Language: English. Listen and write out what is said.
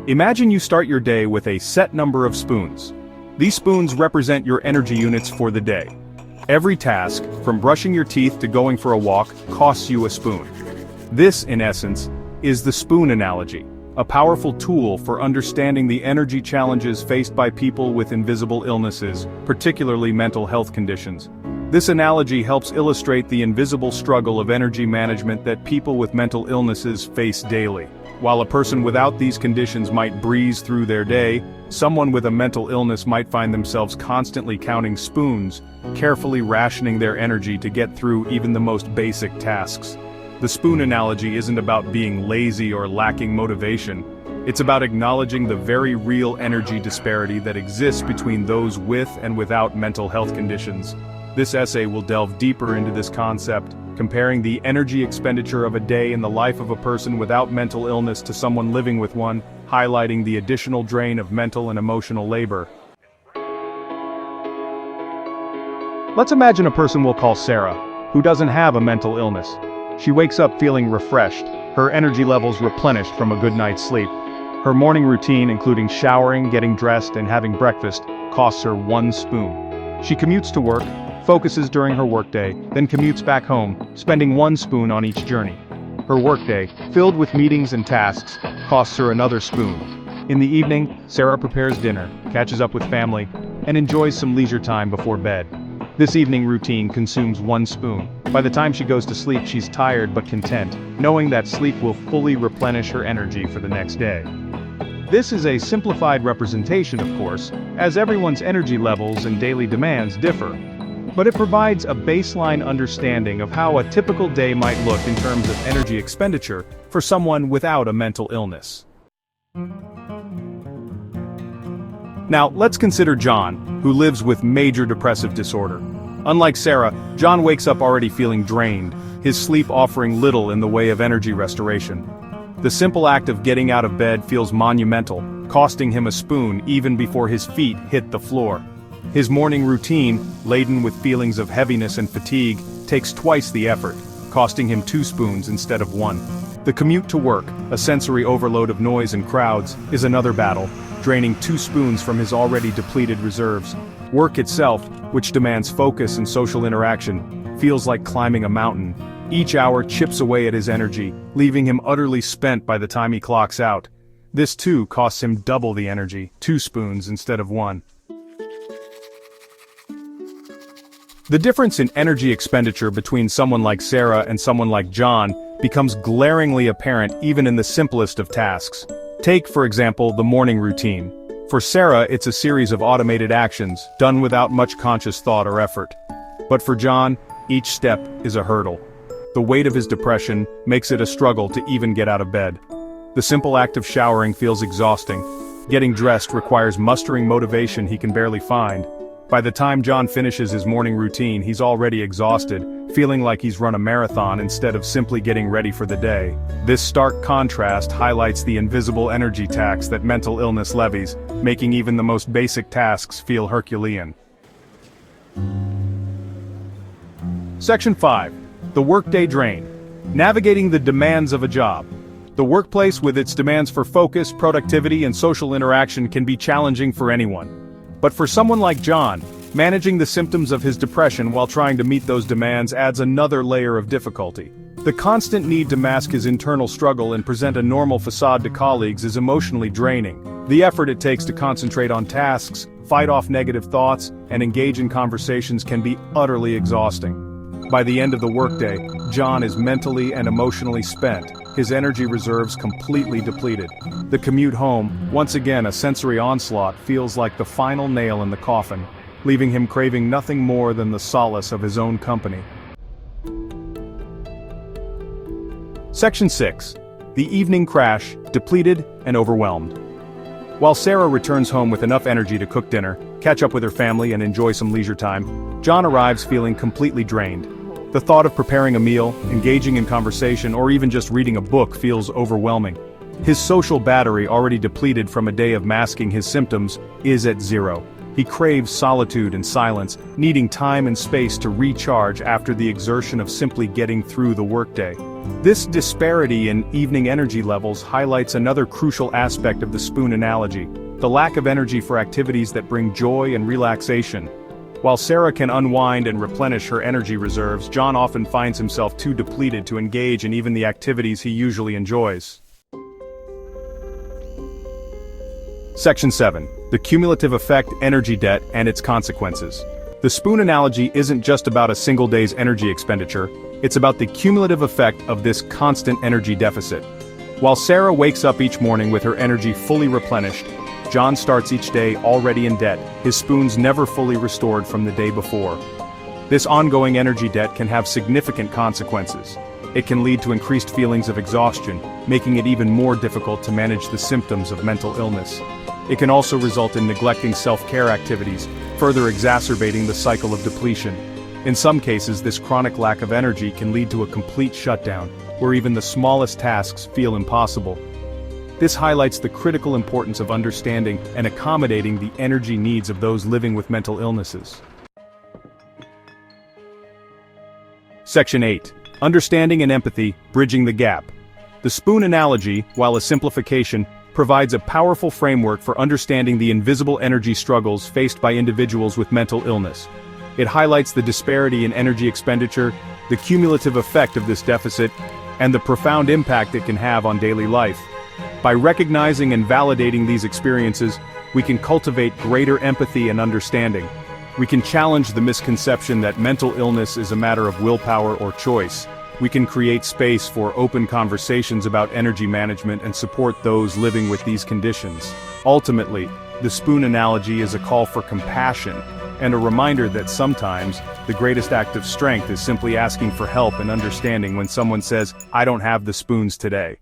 Imagine you start your day with a set number of spoons. These spoons represent your energy units for the day. Every task, from brushing your teeth to going for a walk, costs you a spoon. This, in essence, is the spoon analogy, a powerful tool for understanding the energy challenges faced by people with invisible illnesses, particularly mental health conditions. This analogy helps illustrate the invisible struggle of energy management that people with mental illnesses face daily. While a person without these conditions might breeze through their day, someone with a mental illness might find themselves constantly counting spoons, carefully rationing their energy to get through even the most basic tasks. The spoon analogy isn't about being lazy or lacking motivation. It's about acknowledging the very real energy disparity that exists between those with and without mental health conditions. This essay will delve deeper into this concept, comparing the energy expenditure of a day in the life of a person without mental illness to someone living with one, highlighting the additional drain of mental and emotional labor. Let's imagine a person we'll call Sarah, who doesn't have a mental illness. She wakes up feeling refreshed, her energy levels replenished from a good night's sleep. Her morning routine, including showering, getting dressed, and having breakfast, costs her 1 spoon. She commutes to work, focuses during her workday, then commutes back home, spending 1 spoon on each journey. Her workday, filled with meetings and tasks, costs her another spoon. In the evening, Sarah prepares dinner, catches up with family, and enjoys some leisure time before bed. This evening routine consumes 1 spoon. By the time she goes to sleep, she's tired but content, knowing that sleep will fully replenish her energy for the next day. This is a simplified representation, of course, as everyone's energy levels and daily demands differ. But it provides a baseline understanding of how a typical day might look in terms of energy expenditure for someone without a mental illness. Now, let's consider John, who lives with major depressive disorder. Unlike Sarah, John wakes up already feeling drained, his sleep offering little in the way of energy restoration. The simple act of getting out of bed feels monumental, costing him a spoon even before his feet hit the floor. His morning routine, laden with feelings of heaviness and fatigue, takes twice the effort, costing him 2 spoons instead of 1. The commute to work, a sensory overload of noise and crowds, is another battle, draining 2 spoons from his already depleted reserves. Work itself, which demands focus and social interaction, feels like climbing a mountain. Each hour chips away at his energy, leaving him utterly spent by the time he clocks out. This too costs him double the energy, 2 spoons instead of 1. The difference in energy expenditure between someone like Sarah and someone like John becomes glaringly apparent even in the simplest of tasks. Take, for example, the morning routine. For Sarah, it's a series of automated actions, done without much conscious thought or effort. But for John, each step is a hurdle. The weight of his depression makes it a struggle to even get out of bed. The simple act of showering feels exhausting. Getting dressed requires mustering motivation he can barely find. By the time John finishes his morning routine, he's already exhausted, feeling like he's run a marathon instead of simply getting ready for the day. This stark contrast highlights the invisible energy tax that mental illness levies, making even the most basic tasks feel Herculean. Section 5. The Workday Drain. Navigating the demands of a job. The workplace, with its demands for focus, productivity, and social interaction, can be challenging for anyone. But for someone like John, managing the symptoms of his depression while trying to meet those demands adds another layer of difficulty. The constant need to mask his internal struggle and present a normal facade to colleagues is emotionally draining. The effort it takes to concentrate on tasks, fight off negative thoughts, and engage in conversations can be utterly exhausting. By the end of the workday, John is mentally and emotionally spent, his energy reserves completely depleted. The commute home, once again a sensory onslaught, feels like the final nail in the coffin, leaving him craving nothing more than the solace of his own company. Section 6. The Evening Crash, Depleted and Overwhelmed. While Sarah returns home with enough energy to cook dinner, catch up with her family and enjoy some leisure time, John arrives feeling completely drained. The thought of preparing a meal, engaging in conversation, or even just reading a book feels overwhelming. His social battery, already depleted from a day of masking his symptoms, is at 0. He craves solitude and silence, needing time and space to recharge after the exertion of simply getting through the workday. This disparity in evening energy levels highlights another crucial aspect of the spoon analogy: the lack of energy for activities that bring joy and relaxation. While Sarah can unwind and replenish her energy reserves, John often finds himself too depleted to engage in even the activities he usually enjoys. Section 7. The cumulative effect, energy debt, and its consequences. The spoon analogy isn't just about a single day's energy expenditure, it's about the cumulative effect of this constant energy deficit. While Sarah wakes up each morning with her energy fully replenished, John starts each day already in debt, his spoons never fully restored from the day before. This ongoing energy debt can have significant consequences. It can lead to increased feelings of exhaustion, making it even more difficult to manage the symptoms of mental illness. It can also result in neglecting self-care activities, further exacerbating the cycle of depletion. In some cases, this chronic lack of energy can lead to a complete shutdown, where even the smallest tasks feel impossible. This highlights the critical importance of understanding and accommodating the energy needs of those living with mental illnesses. Section 8. Understanding and empathy, bridging the gap. The spoon analogy, while a simplification, provides a powerful framework for understanding the invisible energy struggles faced by individuals with mental illness. It highlights the disparity in energy expenditure, the cumulative effect of this deficit, and the profound impact it can have on daily life. By recognizing and validating these experiences, we can cultivate greater empathy and understanding. We can challenge the misconception that mental illness is a matter of willpower or choice. We can create space for open conversations about energy management and support those living with these conditions. Ultimately, the spoon analogy is a call for compassion and a reminder that sometimes the greatest act of strength is simply asking for help and understanding when someone says, "I don't have the spoons today."